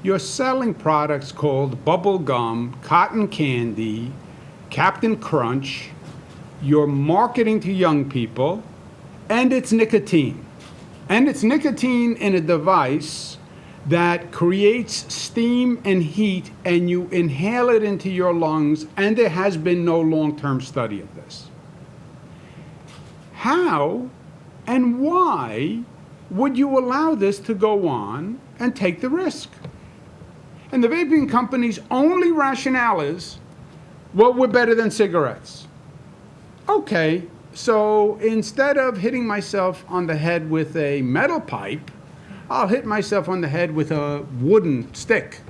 you're selling products called bubble gum, cotton candy, Captain Crunch. You're marketing to young people, and it's nicotine. And it's nicotine in a device that creates steam and heat, and you inhale it into your lungs, and there has been no long-term study of this. How and why would you allow this to go on and take the risk? And the vaping company's only rationale is, well, we're better than cigarettes. Okay, so instead of hitting myself on the head with a metal pipe, I'll hit myself on the head with a wooden stick.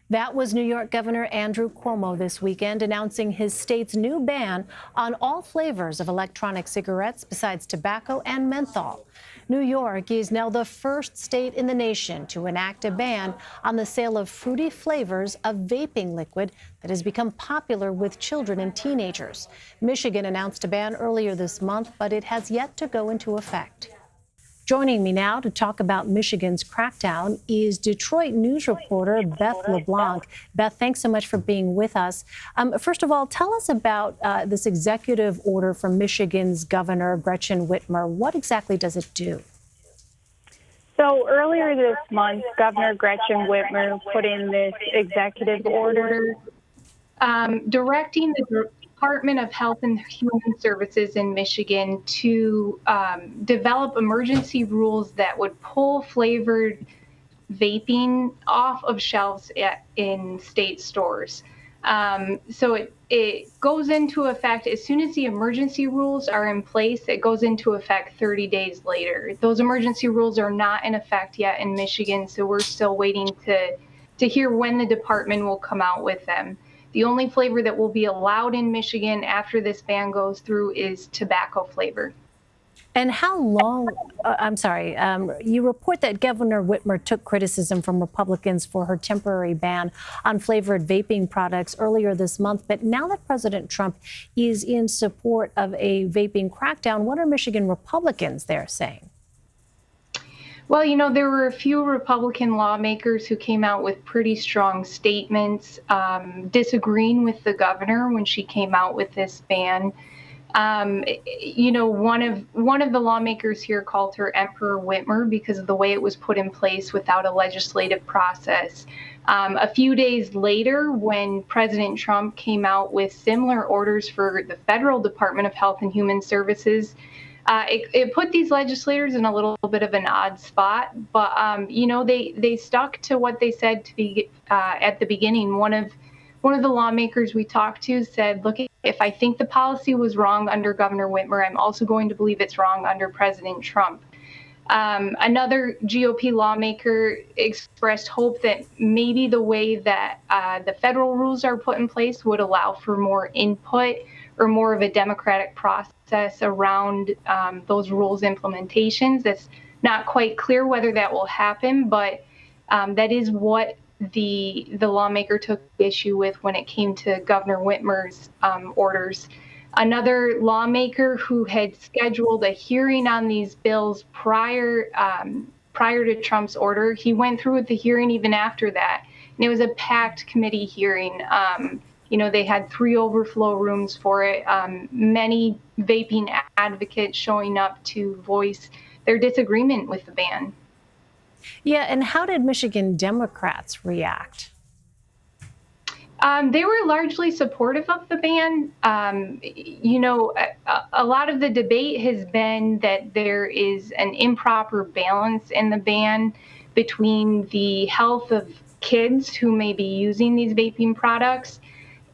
That was New York Governor Andrew Cuomo this weekend announcing his state's new ban on all flavors of electronic cigarettes besides tobacco and menthol. New York is now the first state in the nation to enact a ban on the sale of fruity flavors of vaping liquid that has become popular with children and teenagers. Michigan announced a ban earlier this month, but it has yet to go into effect. Joining me now to talk about Michigan's crackdown is Detroit News reporter Beth LeBlanc. Beth, thanks so much for being with us. First of all, tell us about this executive order from Michigan's Governor Gretchen Whitmer. What exactly does it do? So earlier this month, Governor Gretchen Whitmer put in this executive order directing the Department of Health and Human Services in Michigan to develop emergency rules that would pull flavored vaping off of shelves in state stores. So it goes into effect as soon as the emergency rules are in place. It goes into effect 30 days later. Those emergency rules are not in effect yet in Michigan, so we're still waiting to hear when the department will come out with them. The only flavor that will be allowed in Michigan after this ban goes through is tobacco flavor. And how long, you report that Governor Whitmer took criticism from Republicans for her temporary ban on flavored vaping products earlier this month. But now that President Trump is in support of a vaping crackdown, what are Michigan Republicans there saying? Well, you know, there were a few Republican lawmakers who came out with pretty strong statements disagreeing with the governor when she came out with this ban. You know, one of the lawmakers here called her Emperor Whitmer because of the way it was put in place without a legislative process. A few days later, when President Trump came out with similar orders for the federal Department of Health and Human Services, it put these legislators in a little bit of an odd spot, but you know, they stuck to what they said to be at the beginning. One of the lawmakers we talked to said, "Look, if I think the policy was wrong under Governor Whitmer, I'm also going to believe it's wrong under President Trump." Another GOP lawmaker expressed hope that maybe the way that the federal rules are put in place would allow for more input or more of a democratic process around those rules implementations. That's not quite clear whether that will happen, but that is what the lawmaker took issue with when it came to Governor Whitmer's orders. Another lawmaker who had scheduled a hearing on these bills prior to Trump's order, he went through with the hearing even after that. And it was a packed committee hearing. You know, they had 3 overflow rooms for it, many vaping advocates showing up to voice their disagreement with the ban. Yeah, and how did Michigan Democrats react? They were largely supportive of the ban. You know, a lot of the debate has been that there is an improper balance in the ban between the health of kids who may be using these vaping products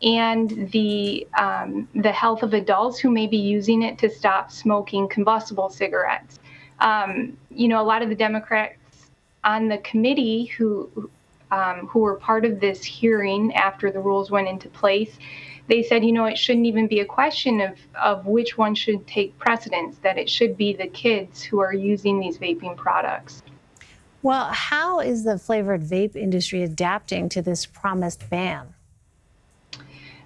and the health of adults who may be using it to stop smoking combustible cigarettes. You know, a lot of the Democrats on the committee who were part of this hearing after the rules went into place, they said, you know, it shouldn't even be a question of which one should take precedence, that it should be the kids who are using these vaping products. Well, how is the flavored vape industry adapting to this promised ban?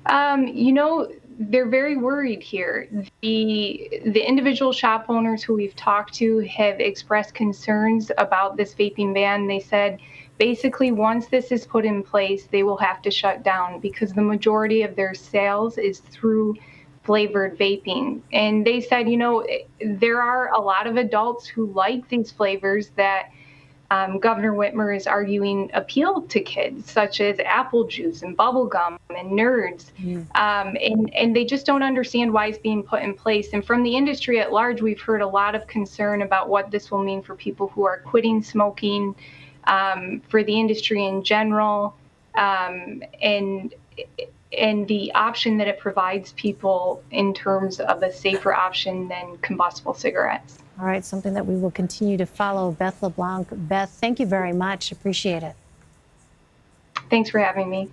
You know, they're very worried here. The individual shop owners who we've talked to have expressed concerns about this vaping ban. They said basically, once this is put in place, they will have to shut down because the majority of their sales is through flavored vaping. And they said, there are a lot of adults who like these flavors that Governor Whitmer is arguing appeal to kids, such as apple juice and bubble gum and nerds. And they just don't understand why it's being put in place. And from the industry at large, we've heard a lot of concern about what this will mean for people who are quitting smoking, for the industry in general, and the option that it provides people in terms of a safer option than combustible cigarettes. All right, something that we will continue to follow. Beth LeBlanc. Beth, thank you very much. Appreciate it. Thanks for having me.